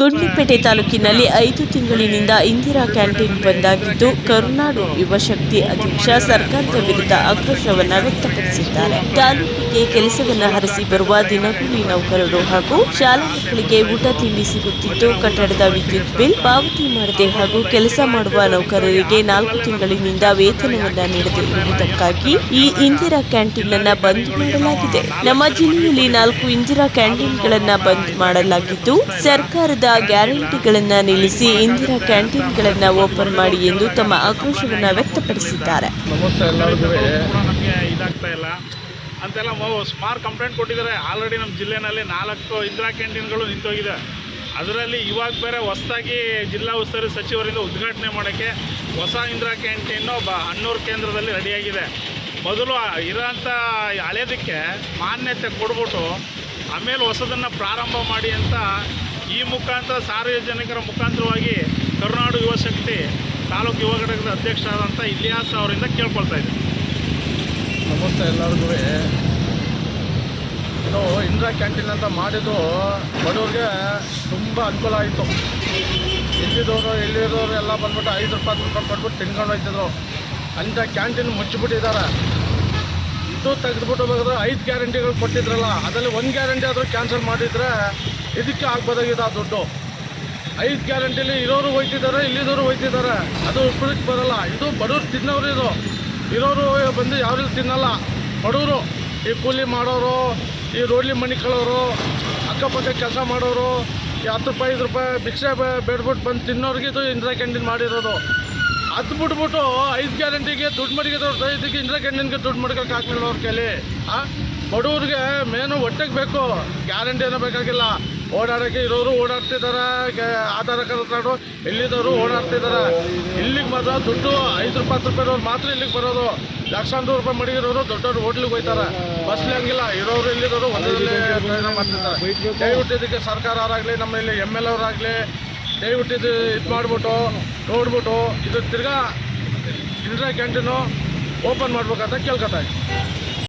ಗುಂಡ್ಲುಪೇಟೆ ತಾಲೂಕಿನಲ್ಲಿ 5 ತಿಂಗಳಿನಿಂದ ಇಂದಿರಾ ಕ್ಯಾಂಟೀನ್ ಬಂದ್ ಆಗಿದ್ದು, ಕರುನಾಡು ಯುವಶಕ್ತಿ ಅಧ್ಯಕ್ಷ ಸರ್ಕಾರದ ವಿರುದ್ಧ ಆಕ್ರೋಶವನ್ನು ವ್ಯಕ್ತಪಡಿಸಿದ್ದಾರೆ. ತಾಲೂಕಿಗೆ ಕೆಲಸವನ್ನು ಹರಿಸಿ ಬರುವ ದಿನಗೂಲಿ ನೌಕರರು ಹಾಗೂ ಶಾಲಾ ಮಕ್ಕಳಿಗೆ ಊಟ ತಿಂಡಿ ಸಿಗುತ್ತಿದ್ದು, ಕಟ್ಟಡದ ವಿದ್ಯುತ್ ಬಿಲ್ ಪಾವತಿ ಮಾಡದೆ ಹಾಗೂ ಕೆಲಸ ಮಾಡುವ ನೌಕರರಿಗೆ 4 ತಿಂಗಳಿನಿಂದ ವೇತನವನ್ನು ನೀಡದೆ ಇರುವುದಕ್ಕಾಗಿ ಈ ಇಂದಿರಾ ಕ್ಯಾಂಟೀನ್ ಅನ್ನು ಬಂದ್ ಮಾಡಲಾಗಿದೆ. ನಮ್ಮ ಜಿಲ್ಲೆಯಲ್ಲಿ 4 ಇಂದಿರಾ ಕ್ಯಾಂಟೀನ್ಗಳನ್ನು ಬಂದ್ ಮಾಡಲಾಗಿದ್ದು, ಸರ್ಕಾರದ ಗ್ಯಾರಂಟಿಗಳನ್ನು ನಿಲ್ಲಿಸಿ ಇಂದಿರಾ ಕ್ಯಾಂಟೀನ್ಗಳನ್ನು ಓಪನ್ ಮಾಡಿ ಎಂದು ತಮ್ಮ ಆಕ್ರೋಶವನ್ನು ವ್ಯಕ್ತಪಡಿಸಿದ್ದಾರೆ. ನಮಸ್ತೆ ಎಲ್ಲರಿಗೂ. ಇದಾಗ್ತಾ ಇಲ್ಲ ಅಂತೆಲ್ಲ ಸುಮಾರು ಕಂಪ್ಲೇಂಟ್ ಕೊಟ್ಟಿದ್ದಾರೆ. ಆಲ್ರೆಡಿ ನಮ್ಮ ಜಿಲ್ಲೆಯಲ್ಲಿ 4 ಇಂದಿರಾ ಕ್ಯಾಂಟೀನ್ಗಳು ನಿಂತೋಗಿದೆ. ಅದರಲ್ಲಿ ಇವಾಗ ಬೇರೆ ಹೊಸದಾಗಿ ಜಿಲ್ಲಾ ಉಸ್ತುವಾರಿ ಸಚಿವರಿಂದ ಉದ್ಘಾಟನೆ ಮಾಡೋಕ್ಕೆ ಹೊಸ ಇಂದಿರಾ ಕ್ಯಾಂಟೀನು ಹನ್ನೂರು ಕೇಂದ್ರದಲ್ಲಿ ರೆಡಿಯಾಗಿದೆ. ಮೊದಲು ಇರೋಂಥ ಹಳೇದಕ್ಕೆ ಮಾನ್ಯತೆ ಕೊಡ್ಬಿಟ್ಟು ಆಮೇಲೆ ಹೊಸದನ್ನು ಪ್ರಾರಂಭ ಮಾಡಿ ಅಂತ ಈ ಮುಖಾಂತರ ಸಾರ್ವಜನಿಕರ ಮುಖಾಂತರವಾಗಿ ಕರುನಾಡು ಯುವಶಕ್ತಿ ತಾಲೂಕು ಯುವ ಘಟಕದ ಅಧ್ಯಕ್ಷರಾದಂಥ ಇಲಿಯಾಸ್ ಅವರಿಂದ ಕೇಳ್ಕೊಳ್ತಾ ಇದ್ದೀನಿ. ನಮಸ್ತೆ ಎಲ್ಲರಿಗೂ. ಇದು ಇಂದಿರಾ ಕ್ಯಾಂಟೀನ್ ಅಂತ ಮಾಡಿದ್ದು ಬಡವ್ರಿಗೆ ತುಂಬ ಅನುಕೂಲ ಆಯಿತು. ಇಲ್ಲಿರೋರು ಎಲ್ಲ ಬಂದ್ಬಿಟ್ಟು 5 ರೂಪಾಯಿ 10 ರೂಪಾಯಿ ಕೊಟ್ಬಿಟ್ಟು ತಿನ್ಕೊಂಡು ಹೋಗ್ತಿದ್ರು. ಅಂಥ ಕ್ಯಾಂಟೀನ್ ಮುಚ್ಚಿಬಿಟ್ಟಿದ್ದಾರೆ. ಇದು ತೆಗೆದುಬಿಟ್ಟು ಬೇಕಾದ್ರೆ 5 ಗ್ಯಾರಂಟಿಗಳು ಕೊಟ್ಟಿದ್ರಲ್ಲ, ಅದರಲ್ಲಿ 1 ಗ್ಯಾರಂಟಿ ಆದರೂ ಕ್ಯಾನ್ಸಲ್ ಮಾಡಿದರೆ ಇದಕ್ಕೆ ಆಗ್ಬೋದಾಗಿದೆ ಆ ದುಡ್ಡು. 5 ಗ್ಯಾರಂಟಿಲಿ ಇರೋರು ಹೋಯ್ತಿದ್ದಾರೆ, ಇಲ್ಲಿರೋರು ಹೋಯ್ತಿದ್ದಾರೆ. ಅದು ಉಪಯೋಗಕ್ಕೆ ಬರೋಲ್ಲ. ಇದು ಬಡವ್ರು ತಿನ್ನೋರು. ಇದು ಇರೋರು ಬಂದು ಯಾವ ರೀತಿ ತಿನ್ನಲ್ಲ. ಬಡವರು ಈ ಕೂಲಿ ಮಾಡೋರು, ಈ ರೋಡ್ಲಿ ಮಣಿ ಕಳೋರು, ಅಕ್ಕಪಕ್ಕ ಕೆಲಸ ಮಾಡೋರು, ಈ 10 ರೂಪಾಯಿ 5 ರೂಪಾಯಿ ಭಿಕ್ಷೆ ಬೇಡ್ಬಿಟ್ಟು ಬಂದು ತಿನ್ನೋರಿಗೆ ಇದು ಇಂದಿರಾ ಕ್ಯಾಂಟೀನ್ ಮಾಡಿರೋದು. ಅದು ಬಿಟ್ಬಿಟ್ಟು 5 ಗ್ಯಾರಂಟಿಗೆ ದುಡ್ಡು ಮಡಗಿದವ್ರು ಇದಕ್ಕೆ ಇಂದಿರಾ ಕ್ಯಾಂಟೀನ್ಗೆ ದುಡ್ಡು ಮಡ್ಕೋಕ್ಕೆ ಆಗ್ಲಿಲ್ಲ ಅವ್ರ ಕೈಲಿ. ಬಡವ್ರಿಗೆ ಮೇನು ಹೊಟ್ಟೆಗೆ ಬೇಕು, ಗ್ಯಾರಂಟಿ ಏನೋ ಬೇಕಾಗಿಲ್ಲ. ಓಡಾಡೋಕ್ಕೆ ಇರೋರು ಓಡಾಡ್ತಿದ್ದಾರೆ, ಆಧಾರ ಕಾರ್ಡ್ ತಗೊಂಡು ಇಲ್ಲಿದ್ದವರು ಓಡಾಡ್ತಿದ್ದಾರೆ. ಇಲ್ಲಿಗೆ ಮಾತ್ರ ದುಡ್ಡು 5 ರೂಪಾಯಿ 10 ರೂಪಾಯಿದವ್ರು ಮಾತ್ರ ಇಲ್ಲಿಗೆ ಬರೋದು. ಲಕ್ಷಾಂತರ ರೂಪಾಯಿ ಮಡಗಿರೋರು ದೊಡ್ಡವ್ರು ಹೋಟ್ಲಿಗೆ ಹೋಗ್ತಾರೆ. ಬಸ್ಲಿ ಹಂಗಿಲ್ಲ, ಇರೋರು ಇಲ್ಲಿರೋರು ಒಂದರಲ್ಲೇ ಪ್ರಯಾಣ ಮಾಡ್ತಿದ್ದಾರೆ. ದಯವಿಟ್ಟು ಇದಕ್ಕೆ ಸರ್ಕಾರ ಅವರಾಗಲಿ, ನಮ್ಮ ಇಲ್ಲಿ MLA ಅವರಾಗಲಿ ದಯವಿಟ್ಟು ಇದು ಮಾಡಿಬಿಟ್ಟು ನೋಡ್ಬಿಟ್ಟು ಇದು ತಿರ್ಗಾ ಇಂದಿರಾ ಕ್ಯಾಂಟೀನು ಓಪನ್ ಮಾಡ್ಬೇಕಂತ ಕೇಳ್ಕೊತಾ ಇದ್ದೀನಿ.